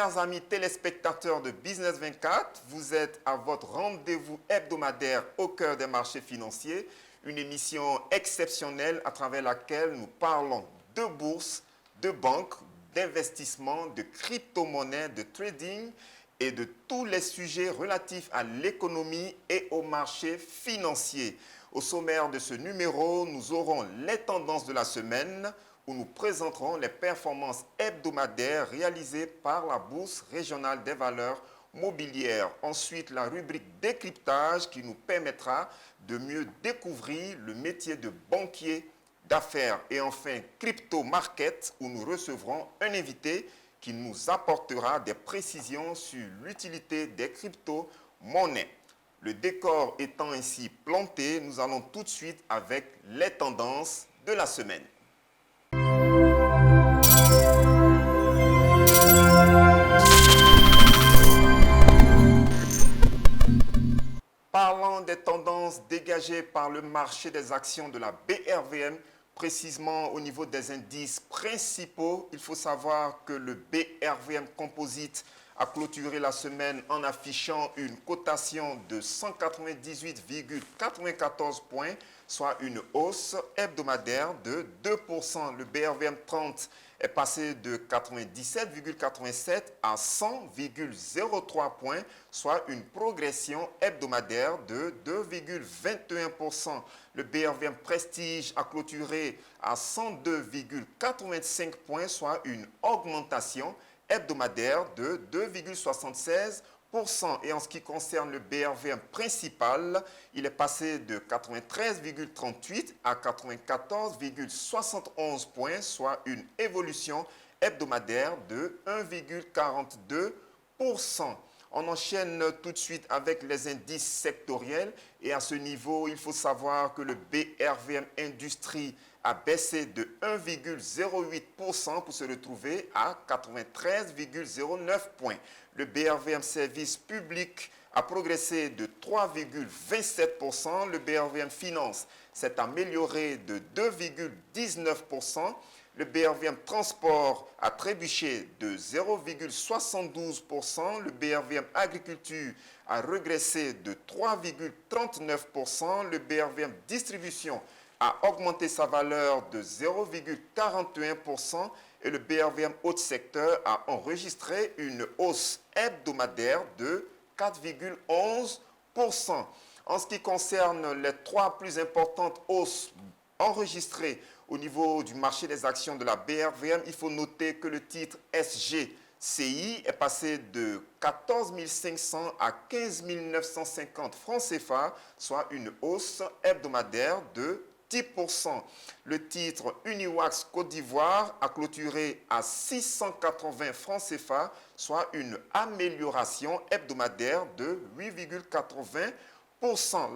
Chers amis téléspectateurs de Business 24, vous êtes à votre rendez-vous hebdomadaire au cœur des marchés financiers, une émission exceptionnelle à travers laquelle nous parlons de bourse, de banque, d'investissement, de crypto-monnaies, de trading et de tous les sujets relatifs à l'économie et aux marchés financiers. Au sommaire de ce numéro, nous aurons les tendances de la semaine, où nous présenterons les performances hebdomadaires réalisées par la Bourse régionale des valeurs mobilières. Ensuite, la rubrique décryptage qui nous permettra de mieux découvrir le métier de banquier d'affaires. Et enfin, Crypto Market, où nous recevrons un invité qui nous apportera des précisions sur l'utilité des crypto-monnaies. Le décor étant ainsi planté, nous allons tout de suite avec les tendances de la semaine. Parlant des tendances dégagées par le marché des actions de la BRVM, précisément au niveau des indices principaux, il faut savoir que le BRVM Composite a clôturé la semaine en affichant une cotation de 198,94 points, soit une hausse hebdomadaire de 2%. Le BRVM 30 est passé de 97,87 à 100,03 points, soit une progression hebdomadaire de 2,21%. Le BRVM Prestige a clôturé à 102,85 points, soit une augmentation hebdomadaire de 2,76%. Et en ce qui concerne le BRVM principal, il est passé de 93,38 à 94,71 points, soit une évolution hebdomadaire de 1,42%. On enchaîne tout de suite avec les indices sectoriels et à ce niveau, il faut savoir que le BRVM Industrie a baissé de 1,08% pour se retrouver à 93,09 points. Le BRVM Service Public a progressé de 3,27%. Le BRVM Finance s'est amélioré de 2,19%. Le BRVM Transport a trébuché de 0,72%. Le BRVM Agriculture a régressé de 3,39%. Le BRVM Distribution a augmenté sa valeur de 0,41% et le BRVM Haute Secteur a enregistré une hausse hebdomadaire de 4,11%. En ce qui concerne les trois plus importantes hausses enregistrées au niveau du marché des actions de la BRVM, il faut noter que le titre SGCI est passé de 14 500 à 15 950 francs CFA, soit une hausse hebdomadaire de 10%. Le titre Uniwax Côte d'Ivoire a clôturé à 680 francs CFA, soit une amélioration hebdomadaire de 8,80%.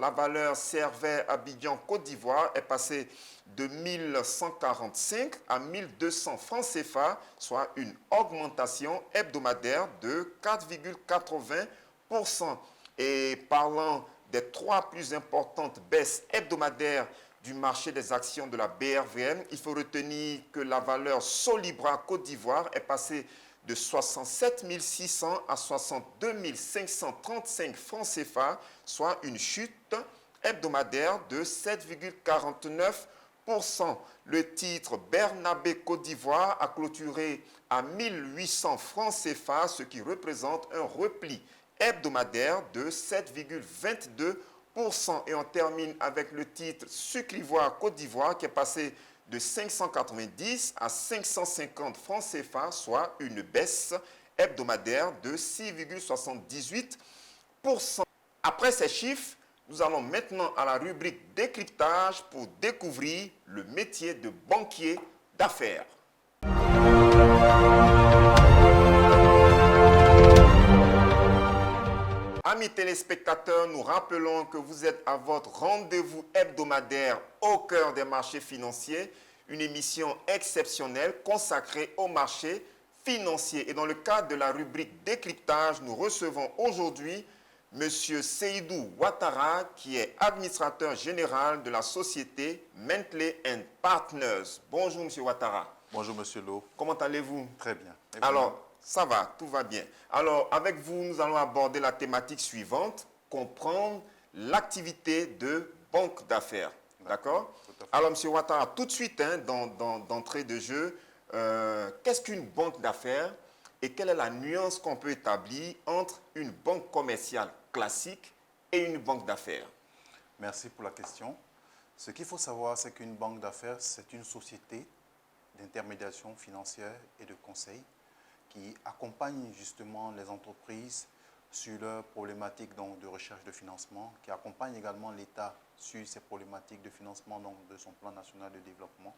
La valeur Cervère Abidjan Côte d'Ivoire est passée de 1145 à 1200 francs CFA, soit une augmentation hebdomadaire de 4,80%. Et parlant des trois plus importantes baisses hebdomadaires du marché des actions de la BRVM, il faut retenir que la valeur Solibra Côte d'Ivoire est passée de 67 600 à 62 535 francs CFA, soit une chute hebdomadaire de 7,49%. Le titre Bernabé Côte d'Ivoire a clôturé à 1800 francs CFA, ce qui représente un repli hebdomadaire de 7,22%. Et on termine avec le titre Sucrivoire Côte d'Ivoire qui est passé de 590 à 550 francs CFA, soit une baisse hebdomadaire de 6,78%. Après ces chiffres, nous allons maintenant à la rubrique décryptage pour découvrir le métier de banquier d'affaires. Amis téléspectateurs, nous rappelons que vous êtes à votre rendez-vous hebdomadaire au cœur des marchés financiers, une émission exceptionnelle consacrée aux marchés financiers. Et dans le cadre de la rubrique décryptage, nous recevons aujourd'hui M. Seydou Ouattara, qui est administrateur général de la société Mentley & Partners. Bonjour M. Ouattara. Bonjour Monsieur Lo. Comment allez-vous? Très bien. Alors, Ça va, tout va bien. Alors, avec vous, nous allons aborder la thématique suivante, comprendre l'activité de banque d'affaires. D'accord? Alors, M. Ouattara, tout de suite, hein, d'entrée de jeu, qu'est-ce qu'une banque d'affaires et quelle est la nuance qu'on peut établir entre une banque commerciale classique et une banque d'affaires? Merci pour la question. Ce qu'il faut savoir, c'est qu'une banque d'affaires, c'est une société d'intermédiation financière et de conseil qui accompagne justement les entreprises sur leurs problématiques donc, de recherche de financement, qui accompagne également l'État sur ses problématiques de financement donc, de son plan national de développement.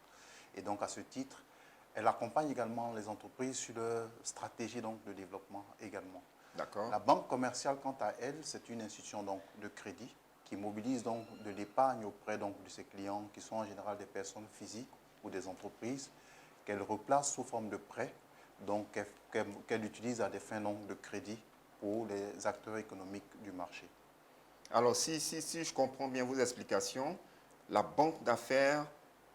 Et donc à ce titre, elle accompagne également les entreprises sur leur stratégie donc, de développement également. D'accord. La banque commerciale, quant à elle, c'est une institution donc, de crédit qui mobilise donc de l'épargne auprès donc, de ses clients qui sont en général des personnes physiques ou des entreprises qu'elle replace sous forme de prêts, donc qu'elle utilise à des fins donc, de crédit pour les acteurs économiques du marché. Alors, si je comprends bien vos explications, la banque d'affaires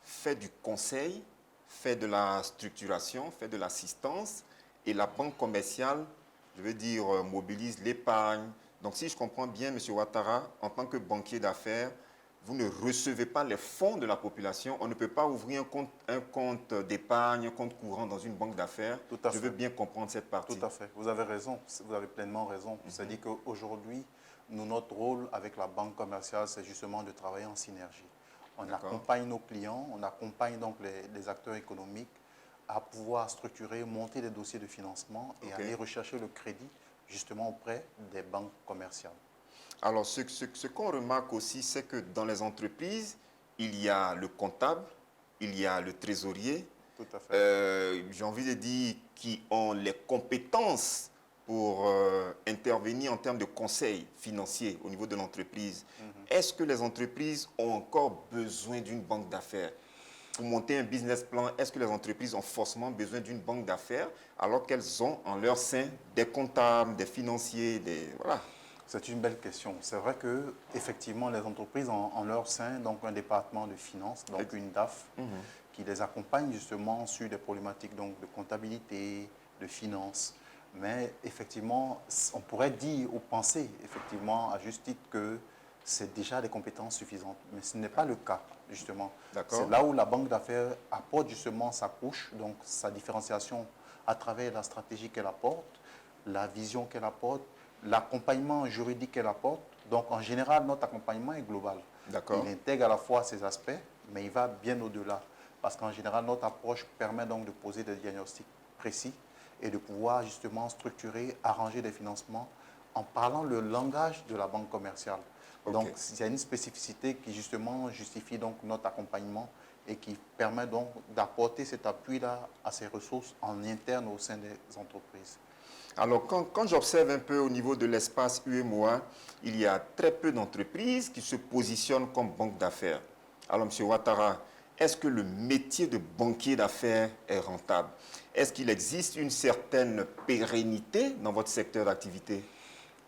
fait du conseil, fait de la structuration, fait de l'assistance, et la banque commerciale, je veux dire, mobilise l'épargne. Donc, si je comprends bien, M. Ouattara, en tant que banquier d'affaires, vous ne recevez pas les fonds de la population. On ne peut pas ouvrir un compte d'épargne, un compte courant dans une banque d'affaires. Je veux bien comprendre cette partie. Tout à fait. Vous avez raison. Vous avez pleinement raison. C'est-à-dire qu'aujourd'hui, notre rôle avec la banque commerciale, c'est justement de travailler en synergie. On accompagne nos clients, on accompagne donc les acteurs économiques à pouvoir structurer, monter des dossiers de financement et aller rechercher le crédit justement auprès des banques commerciales. Alors, ce qu'on remarque aussi, c'est que dans les entreprises, il y a le comptable, il y a le trésorier. Tout à fait. J'ai envie de dire qui ont les compétences pour intervenir en termes de conseil financier au niveau de l'entreprise. Est-ce que les entreprises ont encore besoin d'une banque d'affaires? Pour monter un business plan, est-ce que les entreprises ont forcément besoin d'une banque d'affaires alors qu'elles ont en leur sein des comptables, des financiers, voilà. C'est une belle question. C'est vrai que effectivement, les entreprises ont en leur sein donc un département de finances, donc une DAF, qui les accompagne justement sur des problématiques donc de comptabilité, de finances. Mais effectivement, on pourrait dire ou penser effectivement à juste titre que c'est déjà des compétences suffisantes. Mais ce n'est pas le cas, justement. C'est là où la banque d'affaires apporte justement sa couche, donc sa différenciation à travers la stratégie qu'elle apporte, la vision qu'elle apporte, l'accompagnement juridique qu'elle apporte. Donc, en général, notre accompagnement est global. Il intègre à la fois ces aspects, mais il va bien au-delà. Parce qu'en général, notre approche permet donc de poser des diagnostics précis et de pouvoir justement structurer, arranger des financements en parlant le langage de la banque commerciale. Donc, il y a une spécificité qui justement justifie donc notre accompagnement et qui permet donc d'apporter cet appui-là à ces ressources en interne au sein des entreprises. Alors, quand j'observe un peu au niveau de l'espace UMOA, il y a très peu d'entreprises qui se positionnent comme banque d'affaires. Alors, M. Ouattara, est-ce que le métier de banquier d'affaires est rentable? Est-ce qu'il existe une certaine pérennité dans votre secteur d'activité?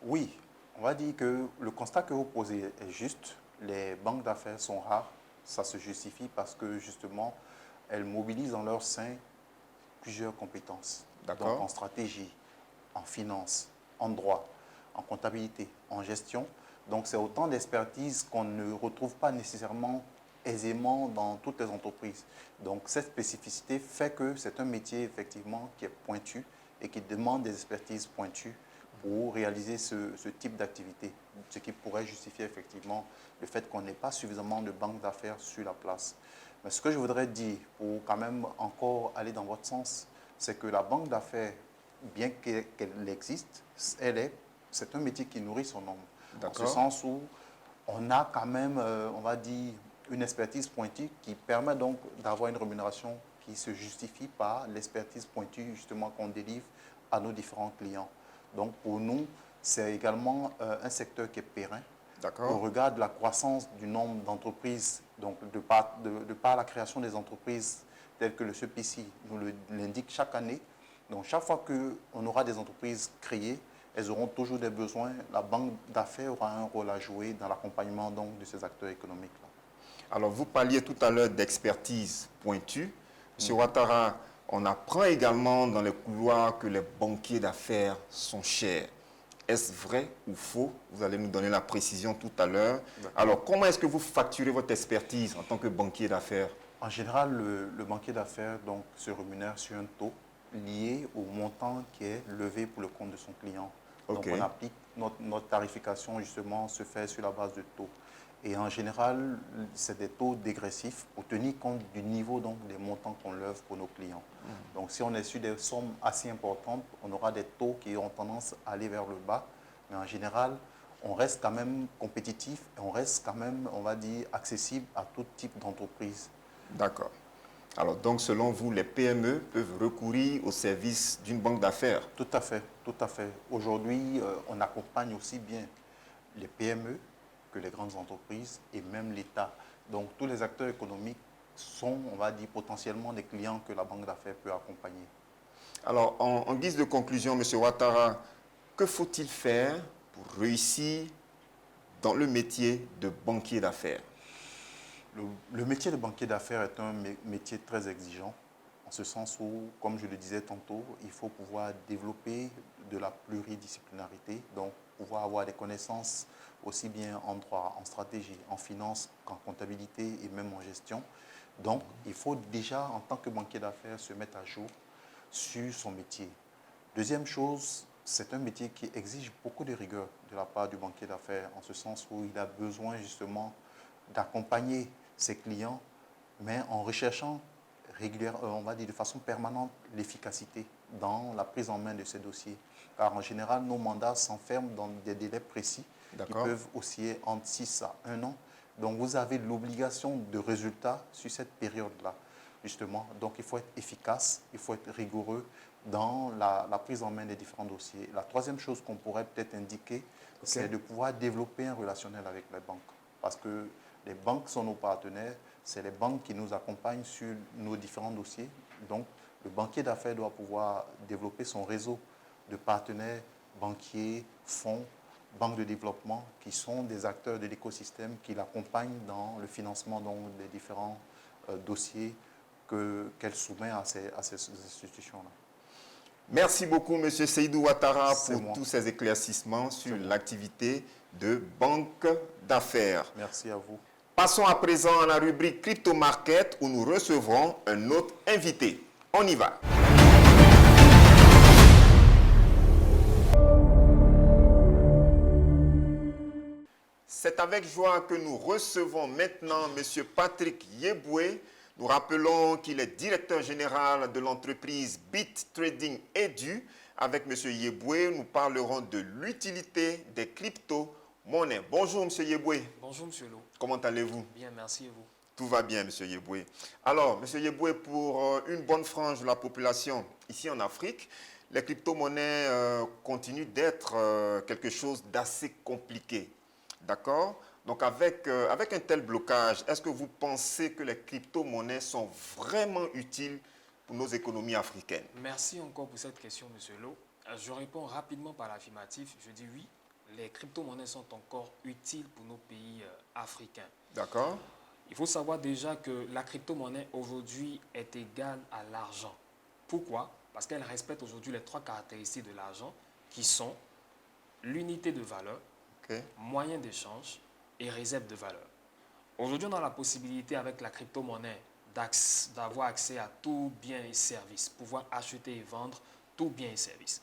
Oui, on va dire que le constat que vous posez est juste. Les banques d'affaires sont rares. Ça se justifie parce que justement, elles mobilisent en leur sein plusieurs compétences. Donc en stratégie, en finance, en droit, en comptabilité, en gestion. Donc c'est autant d'expertise qu'on ne retrouve pas nécessairement aisément dans toutes les entreprises. Donc cette spécificité fait que c'est un métier effectivement qui est pointu et qui demande des expertises pointues pour réaliser ce type d'activité, ce qui pourrait justifier effectivement le fait qu'on n'ait pas suffisamment de banques d'affaires sur la place. Mais ce que je voudrais dire, pour quand même encore aller dans votre sens, c'est que la banque d'affaires, bien qu'elle existe, c'est un métier qui nourrit son nom. En ce sens où on a quand même, on va dire, une expertise pointue qui permet donc d'avoir une rémunération qui se justifie par l'expertise pointue justement qu'on délivre à nos différents clients. Donc pour nous, c'est également un secteur qui est périn. Au regard de la croissance du nombre d'entreprises, donc de par la création des entreprises telles que le CEPICI nous l'indique chaque année. Donc chaque fois qu'on aura des entreprises créées, elles auront toujours des besoins. La banque d'affaires aura un rôle à jouer dans l'accompagnement de ces acteurs économiques-là. Alors vous parliez tout à l'heure d'expertise pointue. M. Ouattara, On apprend également dans les couloirs que les banquiers d'affaires sont chers. Est-ce vrai ou faux? Vous allez nous donner la précision tout à l'heure. Alors, comment est-ce que vous facturez votre expertise en tant que banquier d'affaires? En général, le banquier d'affaires donc, se rémunère sur un taux lié au montant qui est levé pour le compte de son client. Ok. Donc, on applique notre tarification, justement, se fait sur la base de taux. Et en général, c'est des taux dégressifs pour tenir compte du niveau donc, des montants qu'on lève pour nos clients. Donc, si on est sur des sommes assez importantes, on aura des taux qui ont tendance à aller vers le bas. Mais en général, on reste quand même compétitif et on reste quand même, on va dire, accessible à tout type d'entreprise. D'accord. Alors, donc, selon vous, les PME peuvent recourir au service d'une banque d'affaires? Tout à fait, tout à fait. Aujourd'hui, on accompagne aussi bien les PME que les grandes entreprises et même l'État. Donc, tous les acteurs économiques sont, on va dire, potentiellement des clients que la banque d'affaires peut accompagner. Alors, en guise de conclusion, M. Ouattara, que faut-il faire pour réussir dans le métier de banquier d'affaires? Le métier de banquier d'affaires est un métier très exigeant, en ce sens où, comme je le disais tantôt, il faut pouvoir développer de la pluridisciplinarité, donc pouvoir avoir des connaissances aussi bien en droit, en stratégie, en finance qu'en comptabilité et même en gestion. Donc, il faut déjà, en tant que banquier d'affaires, se mettre à jour sur son métier. Deuxième chose, c'est un métier qui exige beaucoup de rigueur de la part du banquier d'affaires, en ce sens où il a besoin justement d'accompagner ses clients, mais en recherchant régulièrement, on va dire de façon permanente, l'efficacité dans la prise en main de ces dossiers. Car en général, nos mandats s'enferment dans des délais précis qui peuvent osciller entre 6 à 1 an. Donc vous avez l'obligation de résultat sur cette période-là, justement. Donc il faut être efficace, il faut être rigoureux dans la prise en main des différents dossiers. La troisième chose qu'on pourrait peut-être indiquer, c'est de pouvoir développer un relationnel avec les banques. Parce que les banques sont nos partenaires, c'est les banques qui nous accompagnent sur nos différents dossiers. Donc, le banquier d'affaires doit pouvoir développer son réseau de partenaires, banquiers, fonds, banques de développement, qui sont des acteurs de l'écosystème qui l'accompagnent dans le financement donc, des différents dossiers qu'elle soumet à ces institutions-là. Merci beaucoup, M. Seydou Ouattara, pour moi. tous ces éclaircissements sur l'activité de banque d'affaires. Merci à vous. Passons à présent à la rubrique Crypto Market où nous recevrons un autre invité. On y va. C'est avec joie que nous recevons maintenant M. Patrick Yeboué. Nous rappelons qu'il est directeur général de l'entreprise Bit Trading Edu. Avec M. Yeboué, nous parlerons de l'utilité des crypto-monnaies. Bonjour M. Yeboué. Bonjour M. Lo. Comment allez-vous? Bien, merci et vous. Tout va bien, M. Yeboué. Alors, M. Yeboué, pour une bonne frange de la population ici en Afrique, les crypto-monnaies continuent d'être quelque chose d'assez compliqué. D'accord? Donc, avec un tel blocage, est-ce que vous pensez que les crypto-monnaies sont vraiment utiles pour nos économies africaines? Merci encore pour cette question, M. Lo. Je réponds rapidement par l'affirmatif. Je dis oui, les crypto-monnaies sont encore utiles pour nos pays africains. D'accord? Il faut savoir déjà que la crypto-monnaie aujourd'hui est égale à l'argent. Pourquoi? Parce qu'elle respecte aujourd'hui les 3 caractéristiques de l'argent qui sont l'unité de valeur, moyen d'échange et réserve de valeur. Aujourd'hui, on a la possibilité avec la crypto-monnaie d'avoir accès à tout bien et service, pouvoir acheter et vendre tout bien et service.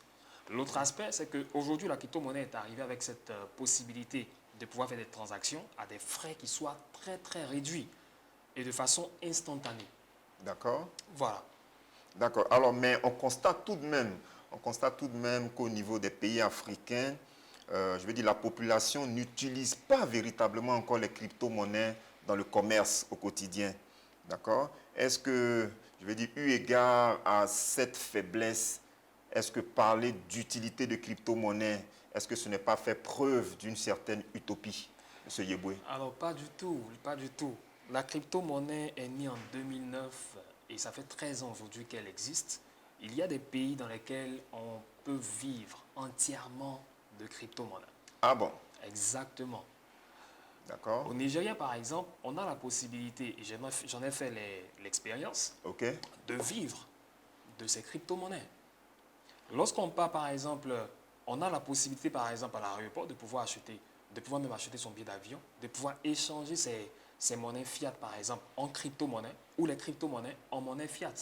L'autre aspect, c'est qu'aujourd'hui, la crypto-monnaie est arrivée avec cette possibilité de pouvoir faire des transactions à des frais qui soient très, très réduits et de façon instantanée. D'accord. Voilà. D'accord. Alors, mais on constate tout de même qu'au niveau des pays africains, je veux dire, la population n'utilise pas véritablement encore les crypto-monnaies dans le commerce au quotidien. D'accord? Est-ce que, je veux dire, eu égard à cette faiblesse, est-ce que parler d'utilité de crypto-monnaies, est-ce que ce n'est pas fait preuve d'une certaine utopie, M. Yeboué? Alors, pas du tout, pas du tout. La crypto-monnaie est née en 2009 et ça fait 13 ans aujourd'hui qu'elle existe. Il y a des pays dans lesquels on peut vivre entièrement de crypto-monnaie. Ah bon? Exactement. D'accord. Au Nigeria, par exemple, on a la possibilité, et j'en ai fait l'expérience, OK. de vivre de ces crypto-monnaies. Lorsqu'on part, par exemple, on a la possibilité, par exemple, à l'aéroport, de pouvoir même acheter son billet d'avion, de pouvoir échanger ses monnaies fiat, par exemple, en crypto-monnaie, ou les crypto-monnaies en monnaie fiat.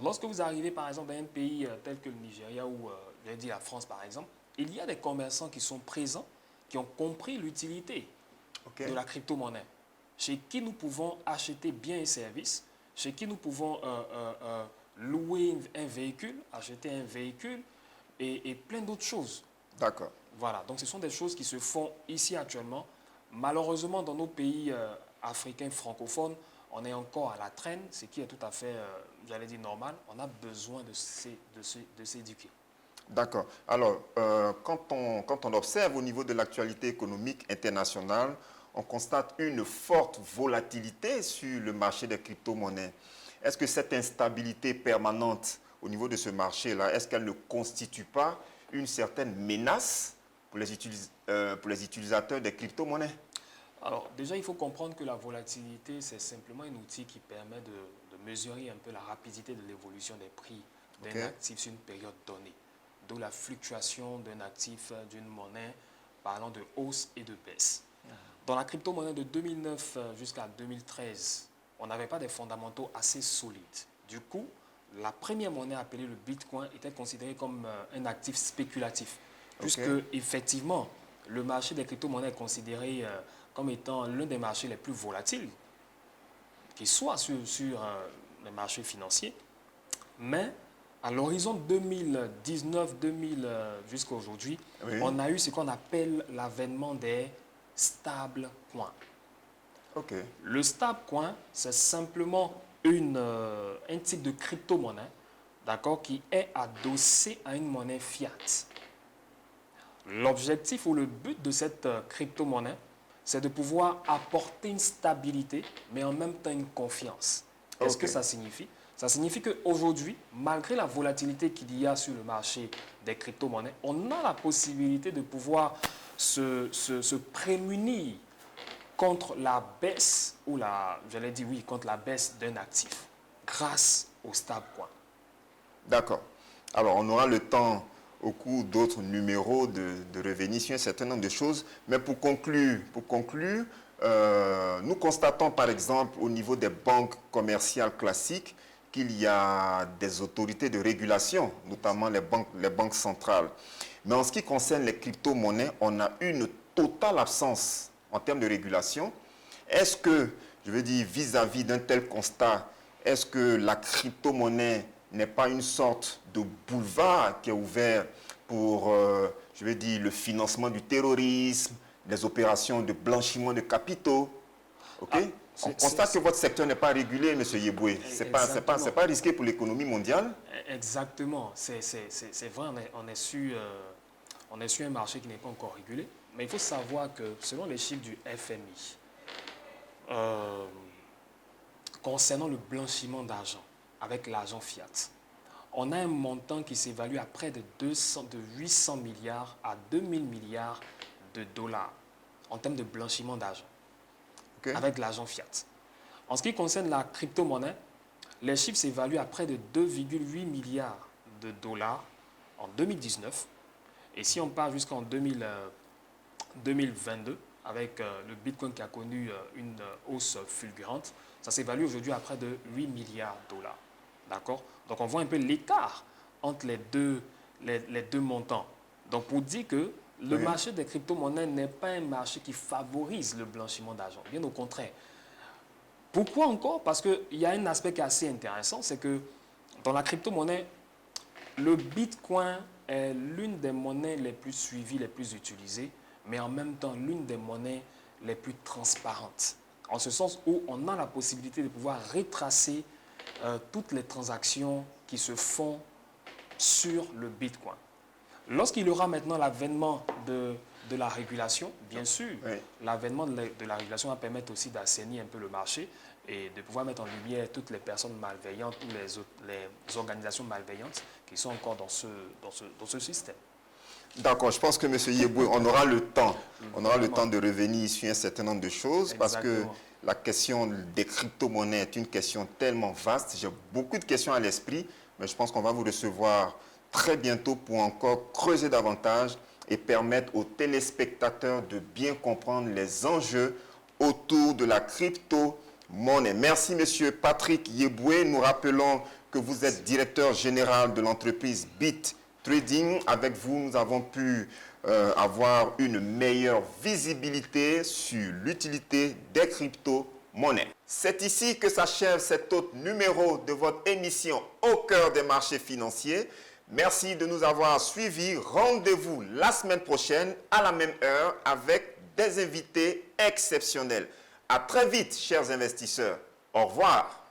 Lorsque vous arrivez, par exemple, dans un pays tel que le Nigeria ou, j'ai dit la France, par exemple, il y a des commerçants qui sont présents, qui ont compris l'utilité de la crypto-monnaie, chez qui nous pouvons acheter biens et services, chez qui nous pouvons louer un véhicule, acheter un véhicule et plein d'autres choses. D'accord. Voilà, donc ce sont des choses qui se font ici actuellement. Malheureusement, dans nos pays africains francophones, on est encore à la traîne, ce qui est tout à fait, j'allais dire, normal. On a besoin de s'éduquer. D'accord. Alors, quand on observe au niveau de l'actualité économique internationale, on constate une forte volatilité sur le marché des crypto-monnaies. Est-ce que cette instabilité permanente au niveau de ce marché-là, est-ce qu'elle ne constitue pas une certaine menace pour les utilisateurs des crypto-monnaies? Alors, déjà, il faut comprendre que la volatilité, c'est simplement un outil qui permet de mesurer un peu la rapidité de l'évolution des prix d'un actif sur une période donnée. D'où la fluctuation d'un actif, d'une monnaie, parlant de hausse et de baisse. Dans la crypto-monnaie de 2009 jusqu'à 2013, on n'avait pas des fondamentaux assez solides. Du coup, la première monnaie appelée le Bitcoin était considérée comme un actif spéculatif. Puisque, effectivement, le marché des crypto-monnaies est considéré comme étant l'un des marchés les plus volatiles, qui soit sur les marchés financiers. Mais à l'horizon 2019-2000 jusqu'à aujourd'hui, on a eu ce qu'on appelle l'avènement des stablecoins. Le stablecoin, c'est simplement un type de crypto-monnaie, d'accord, qui est adossé à une monnaie fiat. L'objectif ou le but de cette crypto-monnaie, c'est de pouvoir apporter une stabilité, mais en même temps une confiance. Qu'est-ce que ça signifie? Ça signifie qu'aujourd'hui, malgré la volatilité qu'il y a sur le marché des crypto-monnaies, on a la possibilité de pouvoir se prémunir contre la baisse, contre la baisse d'un actif, grâce au stablecoin. D'accord. Alors, on aura le temps au cours d'autres numéros de revenir sur un certain nombre de choses. Mais pour conclure, nous constatons par exemple au niveau des banques commerciales classiques qu'il y a des autorités de régulation, notamment les banques centrales. Mais en ce qui concerne les crypto-monnaies, on a une totale absence en termes de régulation. Est-ce que, je veux dire, vis-à-vis d'un tel constat, est-ce que la crypto-monnaie n'est pas une sorte de boulevard qui est ouvert pour, je veux dire, le financement du terrorisme, des opérations de blanchiment de capitaux? On constate que votre secteur n'est pas régulé, M. Yeboué. Ce n'est pas risqué pour l'économie mondiale? Exactement. C'est vrai, on est sur un marché qui n'est pas encore régulé. Mais il faut savoir que selon les chiffres du FMI, concernant le blanchiment d'argent avec l'argent fiat, on a un montant qui s'évalue à près de 800 milliards à 2000 milliards de dollars en termes de blanchiment d'argent avec l'argent fiat. En ce qui concerne la crypto-monnaie, les chiffres s'évaluent à près de 2,8 milliards de dollars en 2019. Et si on part jusqu'en 2022, avec le Bitcoin qui a connu une hausse fulgurante, ça s'évalue aujourd'hui à près de 8 milliards de dollars. D'accord? Donc on voit un peu l'écart entre les deux montants. Donc pour dire que le marché des crypto-monnaies n'est pas un marché qui favorise le blanchiment d'argent. Bien au contraire. Pourquoi encore? Parce qu'il y a un aspect qui est assez intéressant, c'est que dans la crypto-monnaie, le Bitcoin est l'une des monnaies les plus suivies, les plus utilisées, mais en même temps l'une des monnaies les plus transparentes. En ce sens où on a la possibilité de pouvoir retracer toutes les transactions qui se font sur le Bitcoin. Lorsqu'il y aura maintenant l'avènement de la régulation, bien sûr, l'avènement de la régulation va permettre aussi d'assainir un peu le marché et de pouvoir mettre en lumière toutes les personnes malveillantes ou les organisations malveillantes qui sont encore dans ce système. D'accord, je pense que M. Yeboué, on aura le temps. On aura le temps de revenir sur un certain nombre de choses. Exactement. Parce que la question des crypto-monnaies est une question tellement vaste. J'ai beaucoup de questions à l'esprit. mais je pense qu'on va vous recevoir très bientôt pour encore creuser davantage et permettre aux téléspectateurs de bien comprendre les enjeux autour de la crypto-monnaie. Merci, Monsieur Patrick Yeboué. Nous rappelons que vous êtes directeur général de l'entreprise Bit Trading. Avec vous, nous avons pu avoir une meilleure visibilité sur l'utilité des crypto-monnaies. C'est ici que s'achève cet autre numéro de votre émission Au cœur des marchés financiers. Merci de nous avoir suivis. Rendez-vous la semaine prochaine à la même heure avec des invités exceptionnels. À très vite, chers investisseurs. Au revoir.